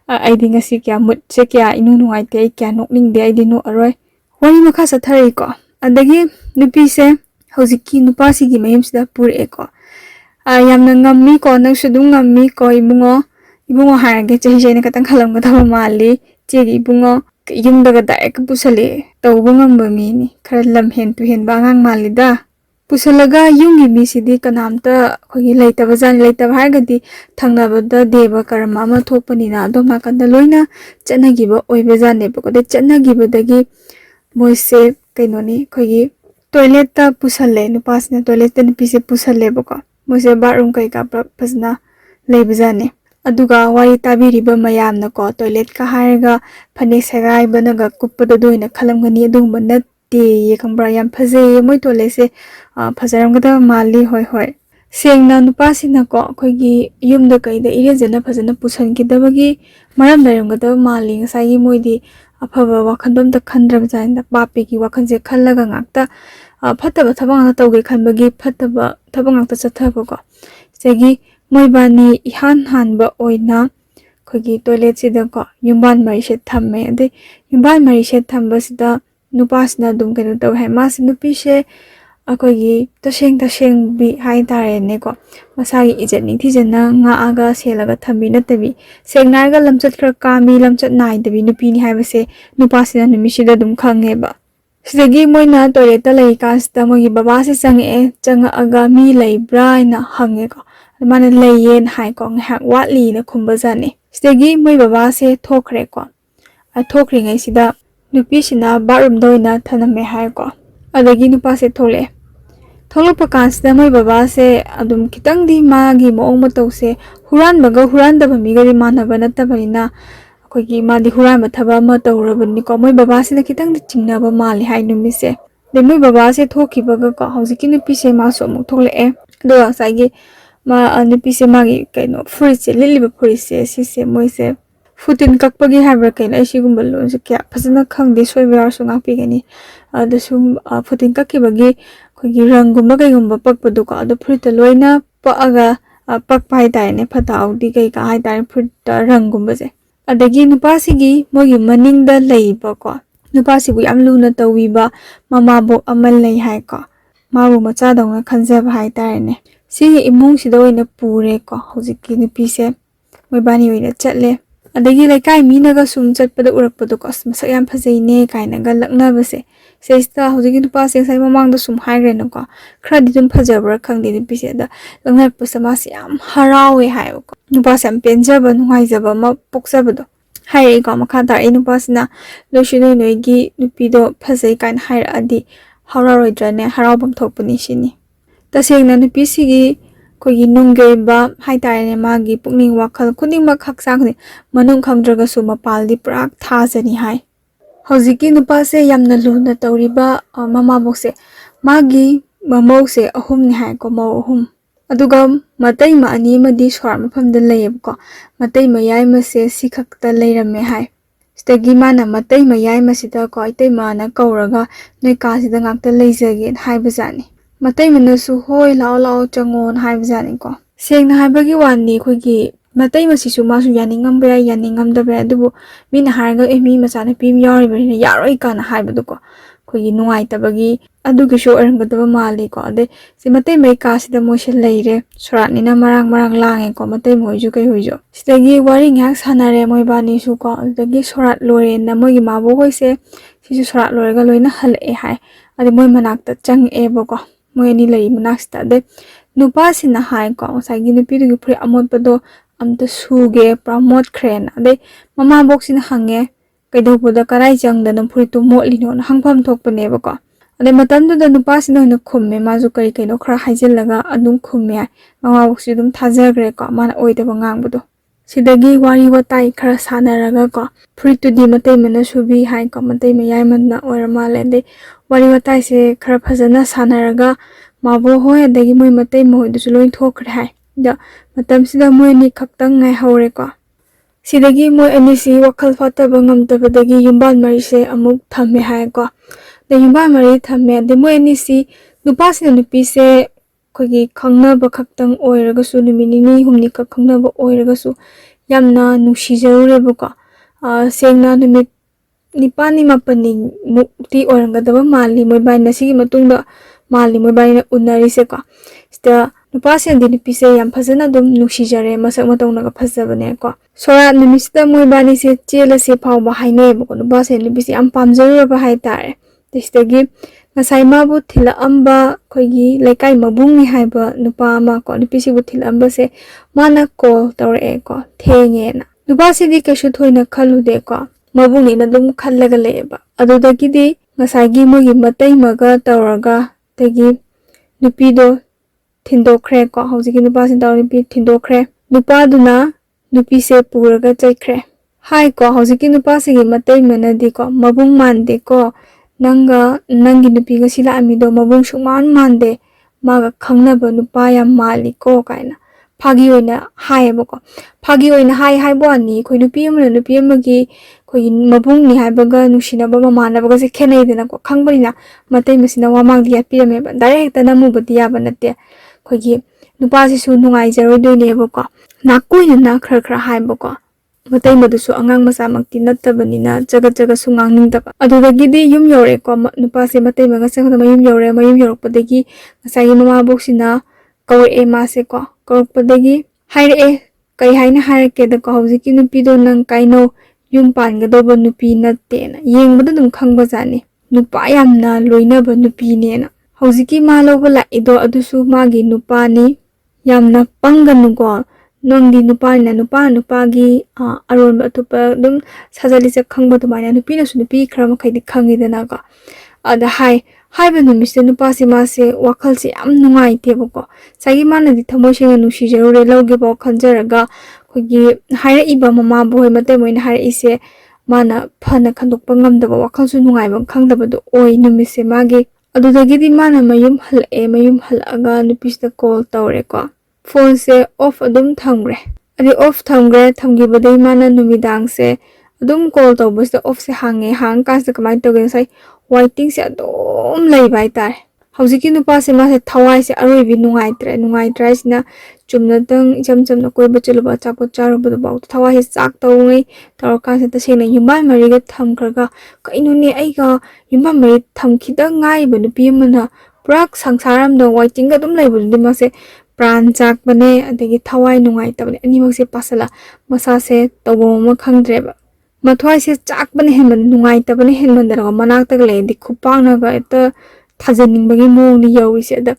ꯑꯩꯗꯤ ꯉꯁꯤ ꯀꯌꯥ ꯃꯨꯠꯁꯦ ꯀꯌꯥ ꯏꯅꯨꯡ ꯅꯨꯡꯉꯥꯏꯇꯦ ꯑꯩ ꯀꯌꯥ ꯅꯣꯛꯅꯤꯡꯗꯦ ꯑꯩꯗꯤ ꯅꯣꯛꯑꯔꯣꯏ ꯋꯥꯔꯤ ꯃꯈꯥ ꯆꯠꯊꯔꯛꯏꯀꯣ ꯑꯗꯒꯤ ꯅꯨꯄꯤꯁꯦ ꯍꯧꯖꯤꯛꯀꯤ ꯅꯨꯄꯥꯁꯤꯒꯤ ꯃꯌꯨꯝꯁꯤꯗ ꯄꯨꯔꯛꯑꯦꯀꯣ ꯌꯥꯝꯅ ꯉꯝꯃꯤꯀꯣ ꯅꯪꯁꯨ ꯑꯗꯨꯝ ꯉꯝꯃꯤꯀꯣ ꯏꯕꯨꯡꯉꯣ ꯍꯥꯏꯔꯒꯦ ꯆꯍꯤꯁꯦ ꯑꯩꯅ ꯈꯤꯇꯪ ꯍꯜꯂꯝꯒꯗꯕ ꯃꯥꯜꯂꯤ ꯏꯆꯦꯒꯤ ꯏꯕꯨꯡꯉꯣ ꯌꯨꯝꯗꯒ ꯗꯥꯏꯔꯦꯛ ꯄꯨꯁꯜꯂꯛꯑꯦ ꯇꯧꯕ ꯉꯝꯕ ꯃꯤꯅꯤ ꯈꯔ ꯂꯝꯍꯦꯟ ꯇꯨꯍꯦꯟꯕ ꯑꯉꯥꯡ ꯃꯥꯜꯂꯤꯗ ꯄꯨꯁꯜꯂꯒ ꯌꯨꯝꯒꯤ ꯃꯤꯁꯤꯗꯤ ꯀꯅꯥꯝꯇ ꯑꯩꯈꯣꯏꯒꯤ ꯂꯩꯇꯕꯖꯥꯠꯅꯤ ꯂꯩꯇꯕ ꯍꯥꯏꯔꯒꯗꯤ ꯊꯪꯅꯕꯗ ꯗꯦꯕ ꯀꯔꯃ ꯑꯃ ꯊꯣꯛꯄꯅꯤꯅ ꯑꯗꯣꯝ ꯅꯥꯀꯟꯗ ꯂꯣꯏꯅ ꯆꯠꯅꯈꯤꯕ ꯑꯣꯏꯕꯖꯥꯠꯅꯦꯕꯀꯣ ꯑꯗꯩ ꯆꯠꯅꯈꯤꯕꯗꯒꯤ ꯃꯣꯏꯁꯦ ꯀꯩꯅꯣꯅꯤ ꯑꯩꯈꯣꯏꯒꯤ ꯇꯣꯏꯂꯦꯠꯇ ꯄꯨꯁꯜꯂꯦ ꯅꯨꯄꯥꯁꯤꯅ ꯇꯣꯏꯂꯦꯠꯇ ꯅꯨꯄꯤꯁꯦ ꯄꯨꯁꯜꯂꯦꯕꯀꯣ ꯃꯣꯏꯁꯦ ꯕꯥꯠꯔꯨꯝ ꯀꯩꯀꯥ ꯐꯖꯅ ꯂꯩꯕꯖꯥꯠꯅꯤ ꯑꯗꯨꯒ ꯋꯥꯔꯤ ꯇꯥꯕꯤꯔꯤꯕ ꯃꯌꯥꯝꯅꯀꯣ ꯇꯣꯏꯂꯦꯠꯀ ꯍꯥꯏꯔꯒ ꯐꯅꯦꯛ ꯁꯦꯒꯥꯏꯕꯅꯒ ꯀꯨꯞꯄꯗꯣ ꯑꯗꯨ ꯑꯣꯏꯅ ꯈꯜꯂꯝꯒꯅꯤ ꯑꯗꯨꯒꯨꯝꯕ ꯅꯠꯇꯦꯌꯦ ꯈꯪꯕ꯭ꯔꯥ ꯌꯥꯝ ꯐꯖꯩꯌꯦ ꯃꯣꯏ ꯇꯣꯏꯂꯦꯠꯁꯦ ꯐꯖꯔꯝꯒꯗꯕ ꯃꯥꯜꯂꯤ ꯍꯣꯏ ꯁꯦꯡꯅ ꯅꯨꯄꯥꯁꯤꯅꯀꯣ ꯑꯩꯈꯣꯏꯒꯤ ꯌꯨꯝꯗ ꯀꯩꯗ ꯏꯔꯦꯟꯖꯅ ꯐꯖꯅ ꯄꯨꯁꯟꯈꯤꯗꯕꯒꯤ ꯃꯔꯝ ꯂꯩꯔꯝꯒꯗꯕ ꯃꯥꯜꯂꯤ ꯉꯁꯥꯏꯒꯤ ꯃꯣꯏꯗꯤ ꯑꯐꯕ ꯋꯥꯈꯟꯗꯣ ꯑꯝꯇ ꯈꯟꯗ꯭ꯔꯕꯖꯥꯠꯅꯤꯗ ꯄꯥꯄꯤꯒꯤ ꯋꯥꯈꯟꯁꯦ ꯈꯜꯂꯒ ꯉꯥꯛꯇ ꯐꯠꯇꯕ ꯊꯕꯛ ꯉꯥꯛꯇ ꯇꯧꯒꯦ ꯈꯟꯕꯒꯤ ꯐꯠꯇꯕ ꯊꯕꯛ ꯉꯥꯛꯇ ꯆꯠꯊꯕꯀꯣ ꯁꯤꯗꯒꯤ ꯃꯣꯏꯕꯥꯅꯤ ꯏꯍꯥꯟ ꯍꯥꯟꯕ ꯑꯣꯏꯅ ꯑꯩꯈꯣꯏꯒꯤ ꯇꯣꯏꯂꯦꯠꯁꯤꯗꯀꯣ ꯌꯨꯝꯕꯥꯟ ꯃꯔꯤꯁꯦ ꯊꯝꯃꯦ ꯑꯗꯩ ꯌꯨꯝꯕꯥꯟ ꯃꯔꯤꯁꯦ ꯊꯝꯕꯁꯤꯗ ꯅꯨꯄꯥꯁꯤꯅ ꯑꯗꯨꯝ ꯀꯩꯅꯣ ꯇꯧꯋꯦ ꯍꯥꯏ ꯃꯥꯁꯤ ꯅꯨꯄꯤꯁꯦ ꯑꯩꯈꯣꯏꯒꯤ ꯇꯁꯦꯡꯕꯤ ꯍꯥꯏꯇꯥꯔꯦꯅꯦꯀꯣ ꯃꯁꯥꯒꯤ ꯏꯖꯠ ꯅꯤꯡꯊꯤꯖꯅ ꯉꯥꯛꯑꯒ ꯁꯦꯜꯂꯒ ꯊꯝꯕꯤ ꯅꯠꯇꯕꯤ ꯁꯦꯡꯅ ꯍꯥꯏꯔꯒ ꯂꯝꯆꯠ ꯈꯔ ꯀꯥꯝꯃꯤ ꯂꯝꯆꯠ ꯅꯥꯏꯗꯕꯤ ꯅꯨꯄꯤꯅꯤ ꯍꯥꯏꯕꯁꯦ ꯅꯨꯄꯥꯁꯤꯅ ꯅꯨꯃꯤꯠꯁꯤꯗ ꯑꯗꯨꯝ ꯈꯪꯉꯦꯕ ꯁꯤꯗꯒꯤ ꯃꯣꯏꯅ ꯇꯣꯏꯂꯦꯠꯇ ꯂꯩꯔꯤꯀꯥꯟꯁꯤꯗ ꯃꯣꯏꯒꯤ ꯕꯕꯥꯁꯦ ꯆꯪꯉꯛꯑꯒ ꯃꯤ ꯂꯩꯕ꯭ꯔꯥ ꯍꯥꯏꯅ ꯍꯪꯉꯦꯀꯣ ꯃꯥꯅ ꯂꯩꯌꯦꯅ ꯍꯥꯏꯀꯣ ꯉꯥꯏꯍꯥꯛ ꯋꯥꯠꯂꯤꯅ ꯈꯨꯝꯕꯖꯥꯠꯅꯤ ꯁꯤꯗꯒꯤ ꯃꯣꯏ ꯕꯕꯥꯁꯦ ꯊꯣꯛꯈ꯭ꯔꯦꯀꯣ ꯊꯣꯛꯈ꯭ꯔꯤꯉꯩꯁꯤꯗ ꯅꯨꯄꯤꯁꯤꯅ ꯕꯥꯠꯔꯨꯝꯗ ꯑꯣꯏꯅ ꯊꯅꯝꯃꯦ ꯍꯥꯏꯀꯣ ꯑꯗꯒꯤ ꯅꯨꯄꯥꯁꯦ ꯊꯣꯛꯂꯛꯄ ꯀꯥꯟꯁꯤꯗ ꯃꯣꯏ ꯕꯕꯥꯁꯦ ꯑꯗꯨꯝ ꯈꯤꯇꯪꯗꯤ ꯃꯥꯒꯤ ꯃꯑꯣꯡ ꯃꯇꯧꯁꯦ ꯍꯨꯔꯥꯟꯕꯒ ꯍꯨꯔꯥꯟꯗꯕ ꯃꯤꯒꯗꯤ ꯃꯥꯟꯅꯕ ꯅꯠꯇꯕꯅꯤ나 ꯑꯩꯈꯣꯏꯒꯤ ꯃꯥꯗꯤ ꯍꯨꯔꯥꯟꯕ ꯊꯕꯛ ꯑꯃ ꯇꯧꯔꯕꯅꯤꯀꯣ ꯃꯣꯏ ꯕꯕꯥꯁꯤꯅ ꯈꯤꯇꯪꯗꯤ ꯆꯤꯡꯅꯕ ꯃꯥꯜꯂꯦ ꯍꯥꯏ ꯅꯨꯃꯤꯠꯁꯦ ꯑꯗꯩ ꯃꯣꯏ ꯕꯕꯥꯁꯦ ꯊꯣꯛꯈꯤꯕꯒꯀꯣ ꯍꯧꯖꯤꯛꯀꯤ ꯅꯨꯄꯤꯁꯦ ꯃꯥꯁꯨ ꯑꯃꯨꯛ ꯊꯣꯛꯂꯛꯑꯦ ꯑꯗꯨꯒ ꯉꯁꯥꯏꯒꯤ ꯅꯨꯄꯤꯁꯦ ꯃꯥꯒꯤ ꯀꯩꯅꯣ ꯐꯨꯔꯤꯠꯁꯦ ꯂꯤꯠꯂꯤꯕ ꯐꯨꯔꯤꯠꯁꯦ ꯁꯤꯁꯦ ꯃꯣꯏꯁꯦ ꯐꯨꯇꯤꯟ ꯀꯛꯄꯒꯤ ꯍꯥꯏꯕ꯭ꯔꯥ ꯀꯩꯅꯣ ꯑꯩ ꯁꯤꯒꯨꯝꯕ ꯂꯣꯟꯁꯦ ꯀꯌꯥ ꯐꯖꯅ ꯈꯪꯗꯦ ꯁꯣꯏꯕ ꯌꯥꯎꯔꯁꯨ ꯉꯥꯛꯄꯤꯒꯅꯤ ꯑꯗ ꯁꯨꯝ ꯐꯨꯇꯤꯟ ꯀꯛꯈꯤꯕꯒꯤ ꯑꯩꯈꯣꯏꯒꯤ ꯔꯪꯒꯨꯝꯕ ꯀꯩꯒꯨꯝꯕ ꯄꯛꯄꯗꯣꯀꯣ ꯑꯗꯣ ꯐꯨꯔꯤꯠꯇ ꯂꯣꯏꯅ ꯄꯛꯑꯒ ꯄꯛꯄ ꯍꯥꯏꯇꯥꯔꯦꯅꯦ ꯐꯠꯇ ꯍꯥꯎꯊꯤ ꯀꯩꯀꯥ ꯍꯥꯏꯇꯥꯔꯦ ꯐꯨꯔꯤꯠꯇ ꯔꯪꯒꯨꯝꯕꯁꯦ ꯑꯗꯒꯤ ꯅꯨꯄꯥꯁꯤꯒꯤ ꯃꯣꯏꯒꯤ ꯃꯅꯤꯡꯗ ꯂꯩꯕꯀꯣ ꯅꯨꯄꯥꯁꯤꯕꯨ ꯌꯥꯝ ꯂꯨꯅ ꯇꯧꯕꯤꯕ ꯃꯃꯥꯕꯣꯛ ꯑꯃ ꯂꯩ ꯍꯥꯏꯀꯣ ꯃꯥꯕꯨ ꯃꯆꯥꯗꯧꯅ ꯈꯟꯖꯕ ꯍꯥꯏꯇꯥꯔꯦꯅꯦ ꯁꯤꯒꯤ ꯏꯃꯨꯡꯁꯤꯗ ꯑꯣꯏꯅ ꯄꯨꯔꯦꯀꯣ ꯍꯧꯖꯤꯛꯀꯤ ꯅꯨꯄꯤꯁꯦ ꯃꯣꯏꯕꯥꯅꯤ ꯑꯣꯏꯅ ꯆꯠꯂꯦ ꯑꯗꯒꯤ ꯂꯩꯀꯥꯏ ꯃꯤꯅꯒ ꯁꯨꯝ ꯆꯠꯄꯗ ꯎꯔꯛꯄꯗꯣꯀꯣ ꯑꯁ ꯃꯁꯛ ꯌꯥꯝ ꯐꯖꯩꯅꯦ ꯀꯥꯏꯅꯒ ꯂꯛꯅꯕꯁꯦ ꯁꯤꯁꯤꯗ ꯍꯧꯖꯤꯛꯀꯤ ꯅꯨꯄꯥꯁꯦ ꯉꯁꯥꯏ ꯃꯃꯥꯡꯗ ꯁꯨꯝ ꯍꯥꯏꯈ꯭ꯔꯦꯅꯀꯣ ꯈꯔꯗꯤ ꯑꯗꯨꯝ ꯐꯖꯕ꯭ꯔꯥ ꯈꯪꯗꯦ ꯅꯨꯄꯤꯁꯦ ꯑꯗ ꯂꯛꯅꯔꯛꯄꯁꯦ ꯃꯥꯁꯦ ꯌꯥꯝ ꯍꯔꯥꯎꯋꯦ ꯍꯥꯏꯕꯀꯣ ꯅꯨꯄꯥꯁꯦ ꯌꯥꯝ ꯄꯦꯟꯖꯕ ꯅꯨꯡꯉꯥꯏꯖꯕ ꯑꯃ ꯄꯣꯛꯆꯕꯗꯣ ꯍꯥꯏꯔꯛꯏꯀꯣ ꯃꯈꯥ ꯇꯥꯔꯛꯏ ꯅꯨꯄꯥꯁꯤꯅ ꯅꯣꯏꯁꯨ ꯅꯣꯏꯒꯤ ꯅꯨꯄꯤꯗꯣ ꯐꯖꯩ ꯀꯥꯏꯅ ꯍꯥꯏꯔꯛꯑꯗꯤ ꯍꯔꯥꯎꯔꯣꯏꯗ꯭ꯔꯅꯦ ꯍꯔꯥꯎꯐꯝ ꯊꯣꯛꯄꯅꯤ ꯁꯤꯅꯤ ꯇꯁꯦꯡꯅ ꯅꯨꯄꯤꯁꯤꯒꯤ ꯑꯩꯈꯣꯏꯒꯤ ꯅꯨꯡꯒꯤ ꯑꯣꯏꯕ ꯍꯥꯏꯇꯥꯔꯦꯅꯦ ꯃꯥꯒꯤ ꯄꯨꯛꯅꯤꯡ ꯋꯥꯈꯜ ꯈꯨꯗꯤꯡꯃꯛ ꯍꯛꯆꯥꯡ ꯈꯨꯗꯤꯡ ꯃꯅꯨꯡ ꯈꯪꯗ꯭ꯔꯒꯁꯨ ꯃꯄꯥꯜꯗꯤ ꯄꯨꯔꯥ ꯊꯥꯖꯅꯤ ꯍꯥꯏ ꯍꯧꯖꯤꯛꯀꯤ ꯅꯨꯄꯥꯁꯦ ꯌꯥꯝꯅ ꯂꯨꯅ ꯇꯧꯔꯤꯕ ꯃꯃꯥꯕꯣꯛꯁꯦ ꯃꯥꯒꯤ ꯃꯃꯧꯁꯦ ꯑꯍꯨꯝꯅꯤ ꯍꯥꯏꯀꯣ ꯃꯧ ꯑꯍꯨꯝ ꯑꯗꯨꯒ ꯃꯇꯩꯃ ꯑꯅꯤ ꯑꯃꯗꯤ ꯁꯣꯔꯥꯠ ꯃꯐꯝꯗ ꯂꯩꯌꯦꯕꯀꯣ ꯃꯇꯩꯃ ꯌꯥꯏꯃꯁꯦ ꯁꯤ ꯈꯛꯇ ꯂꯩꯔꯝꯃꯦ ꯍꯥꯏ ꯁꯤꯗꯒꯤ ꯃꯥꯅ ꯃꯇꯩꯃ ꯌꯥꯏꯃꯁꯤꯗꯀꯣ ꯏꯇꯩꯃꯅ ꯀꯧꯔꯒ ꯅꯣꯏ ꯀꯥꯁꯤꯗ ꯉꯥꯛꯇ ꯂꯩꯖꯒꯦꯅ ꯍꯥꯏꯕꯖꯥꯠꯅꯤ ꯃꯇꯩꯃꯅꯁꯨ ꯍꯣꯏ ꯂꯥꯛꯑꯣ ꯆꯪꯉꯣꯅ ꯍꯥꯏꯕꯖꯥꯠꯅꯤꯀꯣ ꯁꯦꯡꯅ ꯍꯥꯏꯕꯒꯤ ꯋꯥꯅꯤ ꯑꯩꯈꯣꯏꯒꯤ matai masisu masu yaningam ba yaningam da ba adubu mina harga mi machana pi yauribani yaroi kana haibadu ko khoi nuai tabagi adugi sho erangdaba mali ko ade si matai mai ka sida moise leire sorat nina marang lange ko matai moiju kai hoijo sidagi wari ngak sanare moi bani su ko adagi sorat lore na moi mabu hoise sisu sorat lore ga loina hal e hai ade moi manak ta chang e bo ko moi ni lei manak sta de nupa sina hai ko sagi nupi du puri amot pado amta suge promote kren ade mama box in hange kaido boda karai jang da nam puri tu mo lino na hangpham thok pane ba ko ade matam da nupa sina na khumme mazu kai kaino khara haijil laga adum khumme mama box dum thajagre ko mana oida ba ngang budo sidagi wari watai khara sanaraga ko puri tu di matai mana subi hai ko matai mayai manna orama lende wari watai se khara phajana sanaraga mabo hoy adagi moi matai moi du loin thokre hai da matam sida moi ni khaktang ngai hore ko sidagi moi ani si wakhal fata bangam tabadagi yumbal mari se amuk thame hai ko da yumbal mari thame de moi ani si nupa sina nupi se khogi khangna ba khaktang oiraga su numini ni humni ka khangna ba oiraga su yamna nushi jarure ba ko sengna numit nipani mapani mukti oranga da mali moi bai na sigi matungda mali moi bai na unari se ko sta nupa se di nupi se yam phajana dum nushi jare masak matongna ka phajabane ko sora numisda moi bani se chela se phau ba haine ba ko nupa se nupi se am pamjaru ba hai tare tistagi ngasai ma bu thila amba khogi lekai mabung ni haiba nupa ma ko nupi se bu thila amba se mana ko tawre ko thenge na nupa se di kashu thoina khalu de ko mabung ni na dum khallaga leba adudagi di ngasai gi mo gi matai maga tawraga tagi nupi do thindokre ko hauji nupa sin taw nupi thindokre nupa duna nupi se puraga chaikre hai ko hauji nupa se gi matai mana di ko mabung mande ko nanga nangi nupi ga sila ami do mabung sukman mande maga khangna ba nupa ya mali ko kaina phagi oina hai ba ko phagi oina hai bo ani khoi nupi amagi khoi mabung ni hai baga nushina ba mamana baga se khenai dena ko khangbani na matai masina wamang dia pirame ba direct ta namu badiya banate khogi nupa si su nungai jaroi doine ba ko nakoina na khra hai ba ko matai madu su angang masa makti nattabani na jaga su ngangning da adudagi di yum yore ko nupa se matai maga se khama yum yorok padagi ngasai mama boxina kawre e ma se ko kawk padagi haire e kai haina harake da ko hauji nupi do nang kaino yum pan ga do ba nupi natte na yengbada dum khangba jani nupa yamna loina ba nupi ne na hauji ma loba la ido adusu magi nupa ni yamna panganu ko nongdi nupa na nupa gi aron ba tupa dum sajali sa khangba to mana nupi na su nupi khram khai di khangi da na ka ada hai ba numis nupa se ma se wakhal se am nungai te ba ko sagi mana di thamoi se nu shi jarure loge ba khanjaraga khogi haira iba mama boy mate moina haira ise mana phana khandok pangam da ba wakhal su nungai ba khangda ba do oi numis se magi adudagi di mana mayum hal aga nupis da call tawre ko phone se off adum thamgre adi off thamgre thamgi badai mana numidang se adum call tawbus da off se hang ka se kamai to gen sai waiting se adum lei bai tar hauji nupa se ma se thawai se aroi bi nungai tra sina chumna tang jam na koi bachelo ba chapo charu bu ba thawai se chak tawngei tar ka se ta se na yumbal mari ga thamkraga kainu ne ai ga yumbal mari thamkhida ngai bu nupi mana prak sangsaram do waiting ga dum lei bu di ma se pran chak bane adagi thawai nungai tabane animak se pasala masa se tobo ma khangdre ba mathwai se chak bane henman nungai tabane henman dara manak tak le di khupang na ga eta thajaning bagi mo ni yawi se da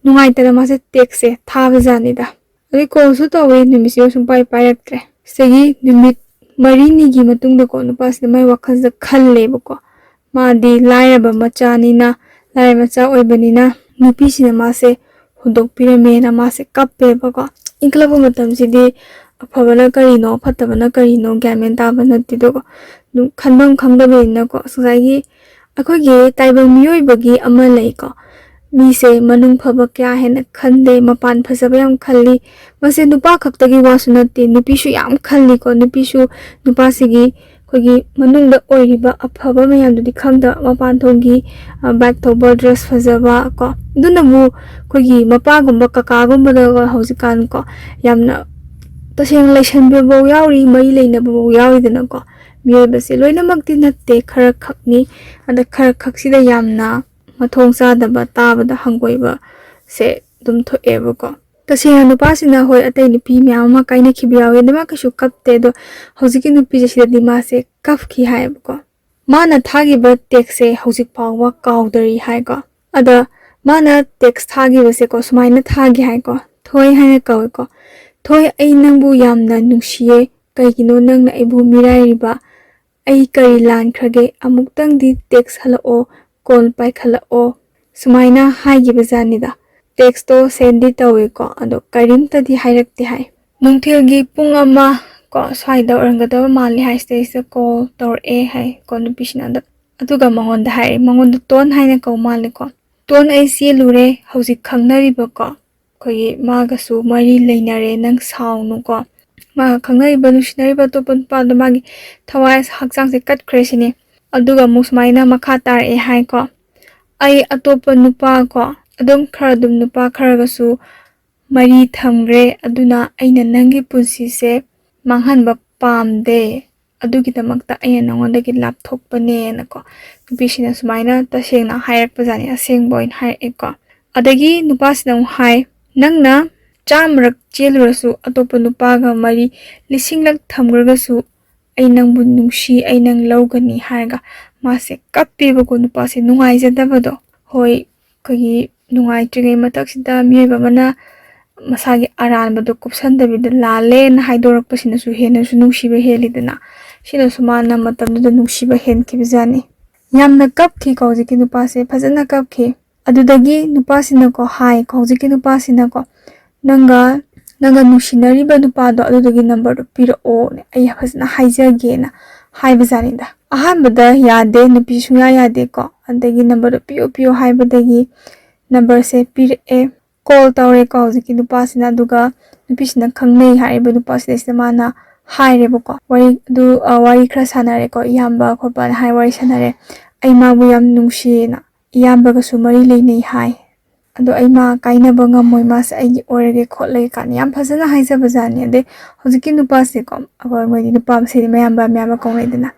nungai tara ma se tek se thawa jani da adi ko su to we nimisi sum pai yaktre segi numit mari ni gi matung da ko nu pas mai wakhal da khalle ba ko ma di laira ba macha ni na lai macha oi bani na nupi sina ma se hundok pirame na ma se kappe ba ko inklabo matam si di afabana karino phatabana karino gamen ta bana ti do khanbam khangdabe na ko sagi akhogi taibang miyoi bagi ama lei ko mi se manung phaba kya hen khande mapan phasaba yam khalli mase nupa khaktagi wasunati nupi shu yam khalli ko nupi shu nupa sigi khogi manung da oiriba afaba mayam du khangda mapan thongi back thoba dress phajaba ko dunamu khogi mapa gumba kaka gumba da hausikan ko yamna तसेंग लैसनबो याउरी मई लेनबो याउरीदनको मियोबसे लोइनमक्ति नत्ते खर खकनी अदा खर खक्सिदा यामना मथोंग चादबा ताबदा हंगोइबा से दुम थोएबको तसेंग नुपासिना होय अतै नुपी Myanmar काइना खिबियावे दमा कशु कपते दो हौजिकी नुपी जसिदा दिमासे कफखी हायबको माना थागिबा टेक्से हौजिक पावा काउदरी हायको अदा माना टेक्स थागिबसे को सुमाइना थागी हायको थोय हायना कवको थोय ऐ नंगबु यामना नुंसिये कइगिनो नंगना ऐबु मिराइरिबा ऐ करी लानख्रगे अमुक्तंगदी टेक्स हलओ कॉल पाइखलओ सुमाइना हाइगिबजानिदा टेक्स तो सेंडी तवेको अदो करिमतदी हाइरक्ति हाय नुंथेलगी पुंग अमा को स्वाइदा ओरंगदब माली हाइस्टेस कॉल तौरए हाय को नुपिसिना अदुगा मंगोंदा हाय मंगोंदा टोन हाइना कौ मालेको टोन ऐ सिलुरे हौजिक खंगनरिबको खोगी मागसु मरी लेनरे नंग साउनुको मा खंगनरिबा नुसिनरिबा तोपन पाद मागी थवाय हक्चांग से कटख्रेसिने अदुगा मुसमाइना मखा तारए हायको ऐ अतोप नुपा को अदुम खरदुम नुपा खरगसु मरी थमग्रे अदुना ऐना नंगी पुंसी से मांगहनबा पामदे अदुगिदमक्ता ऐना नंगोंदगी लापथोकपने नको नुपिसिना सुमाइना तसेंगना हायरकपजानि असेंगबो इन हायएको अदगी नुपासिना हाय नंगना चामरक चेलुरसु अतोप नुपागा मरी लिसिंगलक थमग्रगसु ऐ नंगबु नुंसी ऐ नंग लौगनी हायगा मासे कप्पीबको नुपासे नुंगाइजदबदो होय कगी नुंगाइत्रिगै मतक्सिदा मियबा मना मसागी अरानबदो कुपसनदबिद लालेन हाइदोरकपसिनसु हेनसु नुंसीबा हेलिदना सिनसु माना मतमदो नुंसीबा हेनखिबजानि यामना कपखि कौजिकी नुपासे फजना कपखि अदुदगी नुपासिनको हाय कौजिकी नुपासिनको नंगा नुंसिनरिबा नुपादो अदुदगी नंबरदो पिरओ ऐ फजना हाइजगेना हाइबजानिदा अहानबदा यादे नुपी सुया यादे को अदगी नंबर पियो पियो हाइबदगी नंबर से पिरए कॉल तौरे को हौजिकी नुपासिना दुगा नुपीसिना खंगनै हाइबा नुपासिना माना हाइरेबको वारी खरा सानारेको इयाम्बा खोपा हाइ वारी सानारे ऐ माबु याम नुंसिना इयाम्बगसु मरी लेनै हाय अदो ऐ मा काइनबा ngमोइ मासे ऐगी ओरगे खोलगे कानि याम फजना हाइजबजानि अदे हौजिकी नुपासे को अबो मोइदि नुपा से मयाम्बा म्याबा कोंगैदना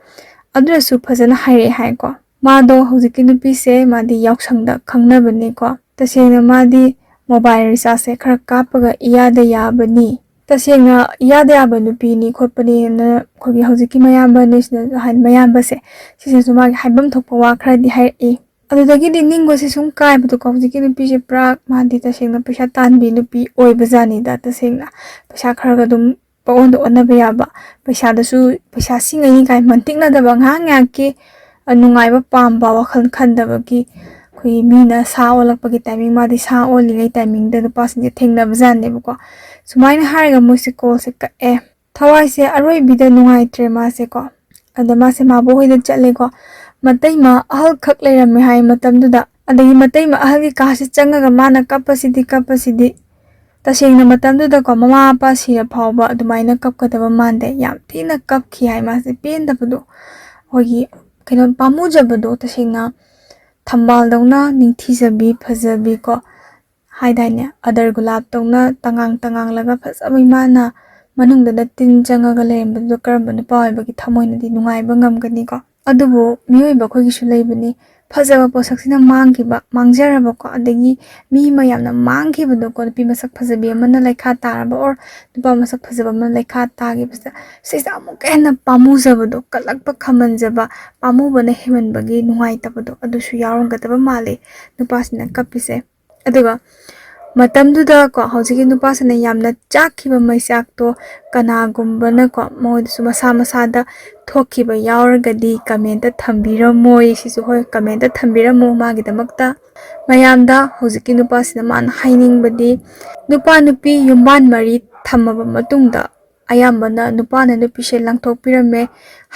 अदुरसु फजना हाइरे हायको मादो हौजिकी नुपीसे मादी याउसंगदा खंगनबने को तसेंगना मादी मोबाइल रिचार्ज से खरा कापगा इयादा याबनी तसेंगना इयादा याबा नुपीनी खोपनी न खोगी हौजिकी मयाम्बा नेसना हाइन मयाम्बा से सिसेसु मागी हाइबम थोकपा वा खरादि हाइरे अदुदगी निंगो से सुम कायबदो को हौजिकी नुपीसे प्राक मादी तसेंगना पैसा तानबी नुपी ओइबजानिदा तसेंगना पैसा खरगा दुम पौंदो ओनबा याबा पैसा सिंगैनी काय मंतिकनादबा ngang नुंगाइबा पामबा वखल खंदबगी खोई मीना सा ओलकपगी टाइमिंग मादी सा ओलिङै टाइमिंग द नुपासिंजे थेंगनबजानेबको सुमाइना हारगा मोइसे कॉल से कए थवाइसे अरोइबिदा नुंगाइत्रे मासे को अदा मासे माबो होइदा चलेको मतैमा अहल खक लेरमे हाय मतमदुदा अदगी मतैमा अहलगी कासे चंगगा माना कपसिदी तसेंगना मतमदुदा को ममा आपा सिरा फावबा अदुमाइना कपकदबा मानदे याम थीना कपखि हाय मासे पेनदबदो होगी कनो पामुजबदो तसेंगना थंबालदौना निंथिजबी फजबी को हाइदाइने अदर गुलाब तौना तंगांग लगा फजबी माना मनुंगदा तिन चंगगा लेरमबदो करम नुपाइबगी थमोइनदी नुंगाइबा ngमगनी को अदुबो मियोइबा खोगिसु लेबनी फजबा पोसक्सिना मांगजरबको अदगी मी मयामना मांगखिबदो को नुपी मसक फजबी अमना लेखा तारबा और नुपा मसक फजबा अमना लेखा तागिबसा सिसा अमुक हेन्ना पामुजबदो कलकपा खमनजबा पामुबना हेमनबगी नुंगाइतबदो अदुसु यावरंगदबा माले नुपासिना कपिसे अदुगा मतमदुदा को हौजिकी नुपासना यामना चाखिबा मैसाकतो कनागुम्बना को मोइदसु मसा मसादा थोखिबा यावरगदी कमेंट थंबिरमोय सिसु होय कमेंट थंबिरमो मागिदमक्ता मयामदा हौजिकी नुपासना मान हाइनिंगबदी नुपा नुपी युम्बान मरी थमबा मतुंगदा अयामबना नुपाना नुपीसे लंगथोकपिरमे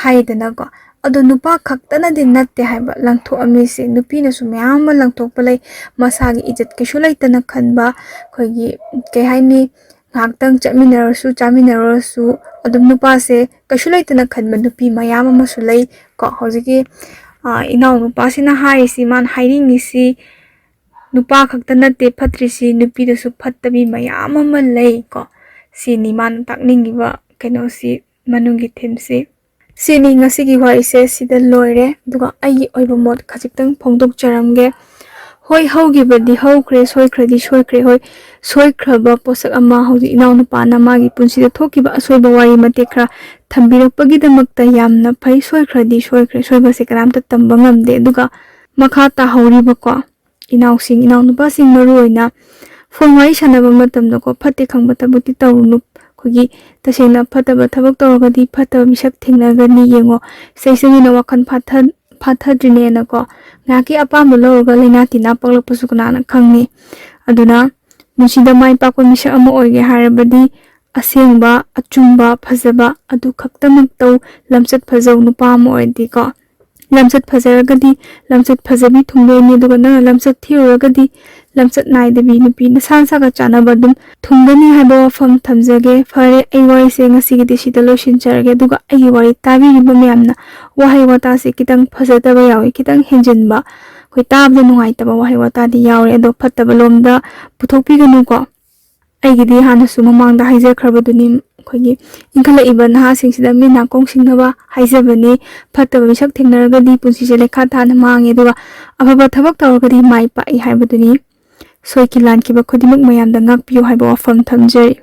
हाइदना को अदो नुपा खक्तनादि नत्ते हाइबा लंगथोअमिसे नुपीनसु म्याम लंगथोकपलै मसागी इज्जत केसु लैतना खनबा खोगी के हाइनी ngakhtang chaminarasu adum nupa se kasu laitana khanba nupi mayam amasu lei ko hojiki inaw nupa sina haisi man hairing ni si nupa khakta natte phatri si nupi da su phattabi mayam ama lei ko ꯁꯤꯅꯤ ꯃꯥꯅ ꯇꯥꯛꯅꯤꯡꯉꯤꯕ ꯀꯩꯅꯣꯁꯤ ꯃꯅꯨꯡꯒꯤ ꯊꯤꯝꯁꯤ ꯁꯤꯅꯤ ꯉꯁꯤꯒꯤ ꯋꯥꯔꯤꯁꯦ ꯁꯤꯗ ꯂꯣꯏꯔꯦ ꯑꯗꯨꯒ ꯑꯩꯒꯤ ꯑꯣꯏꯕ ꯃꯣꯠ ꯈꯖꯤꯛꯇꯪ ꯐꯣꯡꯗꯣꯛꯆꯔꯝꯒꯦ ꯍꯣꯏ ꯍꯧꯈꯤꯕꯗꯤ ꯍꯧꯈ꯭ꯔꯦ ꯁꯣꯏꯈ꯭ꯔꯗꯤ ꯁꯣꯏꯈ꯭ꯔꯦ ꯍꯣꯏ ꯁꯣꯏꯈ꯭ꯔꯕ ꯄꯣꯠꯁꯛ ꯑꯃ ꯍꯧꯖꯤꯛ ꯏꯅꯥꯎꯅꯨꯄꯥꯅ ꯃꯥꯒꯤ ꯄꯨꯟꯁꯤꯗ ꯊꯣꯛꯈꯤꯕ ꯑꯁꯣꯏꯕ ꯋꯥꯔꯤ ꯃꯇꯦꯛ ꯈꯔ ꯊꯝꯕꯤꯔꯛꯄꯒꯤꯗꯃꯛꯇ ꯌꯥꯝꯅ ꯐꯩ ꯁꯣꯏꯈ꯭ꯔꯗꯤ ꯁꯣꯏꯈ꯭ꯔꯦ ꯁꯣꯏꯕꯁꯦ ꯀꯅꯥꯝꯇ ꯇꯝꯕ ꯉꯝꯗꯦ ꯑꯗꯨꯒ ꯃꯈꯥ ꯇꯥꯍꯧꯔꯤꯕꯀꯣ ꯏꯅꯥꯎꯁꯤꯡ ꯏꯅꯥꯎꯅꯨꯄꯥꯁꯤꯡ ꯃꯔꯨꯑꯣꯏꯅ ꯐꯣꯟ ꯋꯥꯔꯤ ꯁꯥꯟꯅꯕ ꯃꯇꯝꯗꯀꯣ ꯐꯠꯇꯦ ꯈꯪꯕ ꯊꯕꯛꯇꯤ ꯇꯧꯔꯨꯅꯨ ꯑꯩꯈꯣꯏꯒꯤ ꯇꯁꯦꯡꯅ ꯐꯠꯇꯕ ꯊꯕꯛ ꯇꯧꯔꯒꯗꯤ ꯐꯠꯇꯕ ꯃꯤꯁꯛ ꯊꯦꯡꯅꯒꯅꯤ ꯌꯦꯡꯉꯣ ꯏꯁꯩꯁꯤꯡꯅ ꯋꯥꯈꯜ ꯐꯥꯊꯗ꯭ꯔꯤꯅꯦꯅꯀꯣ ꯉꯥꯏꯍꯥꯛꯀꯤ ꯑꯄꯥꯝꯕ ꯂꯧꯔꯒ ꯂꯩꯅꯥ ꯇꯤꯟꯅꯥ ꯄꯛꯂꯛꯄꯁꯨ ꯀꯅꯥꯅ ꯈꯪꯅꯤ ꯑꯗꯨꯅ ꯄꯨꯟꯁꯤꯗ ꯃꯥꯏ ꯄꯥꯛꯄ ꯃꯤꯁꯛ ꯑꯃ ꯑꯣꯏꯒꯦ ꯍꯥꯏꯔꯕꯗꯤ ꯑꯁꯦꯡꯕ ꯑꯆꯨꯝꯕ ꯐꯖꯕ ꯑꯗꯨ ꯈꯛꯇꯃꯛ ꯇꯧ ꯂꯝꯆꯠ ꯐꯖꯧ ꯅꯨꯄꯥ ꯑꯃ ꯑꯣꯏꯔꯗꯤꯀꯣ ꯂꯝꯆꯠ ꯐꯖꯔꯒꯗꯤ ꯂꯝꯆꯠ ꯐꯖꯕꯤ ꯊꯨꯡꯗꯣꯏꯅꯤ ꯑꯗꯨꯒ ꯅꯪꯅ ꯂꯝꯆꯠ ꯊꯤꯔꯨꯔꯒꯗꯤ ꯂꯝꯆꯠ ꯅꯥꯏꯗꯕꯤ ꯅꯨꯄꯤ ꯅꯁꯥ ꯅꯁꯥꯒ ꯆꯥꯟꯅꯕ ꯑꯗꯨꯝ ꯊꯨꯡꯒꯅꯤ ꯍꯥꯏꯕ ꯋꯥꯐꯝ ꯊꯝꯖꯒꯦ ꯐꯔꯦ ꯑꯩ ꯋꯥꯔꯤꯁꯦ ꯉꯁꯤꯒꯤꯗꯤ ꯁꯤꯗ ꯂꯣꯏꯁꯤꯟꯖꯔꯒꯦ ꯑꯗꯨꯒ ꯑꯩꯒꯤ ꯋꯥꯔꯤ ꯇꯥꯕꯤꯔꯤꯕ ꯃꯌꯥꯝꯅ ꯋꯥꯍꯩ ꯋꯥꯇꯥꯁꯦ ꯈꯤꯇꯪ ꯐꯖꯗꯕ ꯌꯥꯎꯏ ꯈꯤꯇꯪ ꯍꯦꯟꯖꯤꯟꯕ ꯑꯩꯈꯣꯏ ꯇꯥꯕꯗ ꯅꯨꯡꯉꯥꯏꯇꯕ ꯋꯥꯍꯩ ꯋꯥꯇꯥꯗꯤ ꯌꯥꯎꯔꯦ ꯑꯗꯣ ꯐꯠꯇꯕ ꯂꯣꯝꯗ ꯄꯨꯊꯣꯛꯄꯤꯒꯅꯨꯀꯣ ꯑꯩꯒꯤꯗꯤ ꯍꯥꯟꯅꯁꯨ ꯃꯃꯥꯡꯗ ꯍꯥꯏꯖꯈ꯭ꯔꯕꯗꯨꯅꯤ ꯑꯩꯈꯣꯏꯒꯤ ꯏꯟꯈꯠꯂꯛꯏꯕ ꯅꯍꯥꯁꯤꯡꯁꯤꯗ ꯃꯤꯠ ꯅꯥꯀꯣꯡ ꯁꯤꯡꯅꯕ ꯍꯥꯏꯖꯕꯅꯤ ꯐꯠꯇꯕ ꯃꯤꯁꯛ ꯊꯦꯡꯅꯔꯒꯗꯤ ꯄꯨꯟꯁꯤꯁꯦ ꯂꯩꯈꯥ ꯊꯥꯅ ꯃꯥꯡꯉꯦ ꯑꯗꯨꯒ ꯑꯐꯕ ꯊꯕꯛ ꯇꯧꯔꯒꯗꯤ ꯃꯥꯏ ꯄꯥꯛꯏ ꯍꯥꯏꯕꯗꯨꯅꯤ ꯁꯣꯏꯈꯤ ꯂꯥꯟꯈꯤꯕ ꯈꯨꯗꯤꯡꯃꯛ ꯃꯌꯥꯝꯗ ꯉꯥꯛꯄꯤꯌꯨ ꯍꯥꯏꯕ ꯋꯥꯐꯝ ꯊꯝꯖꯔꯤ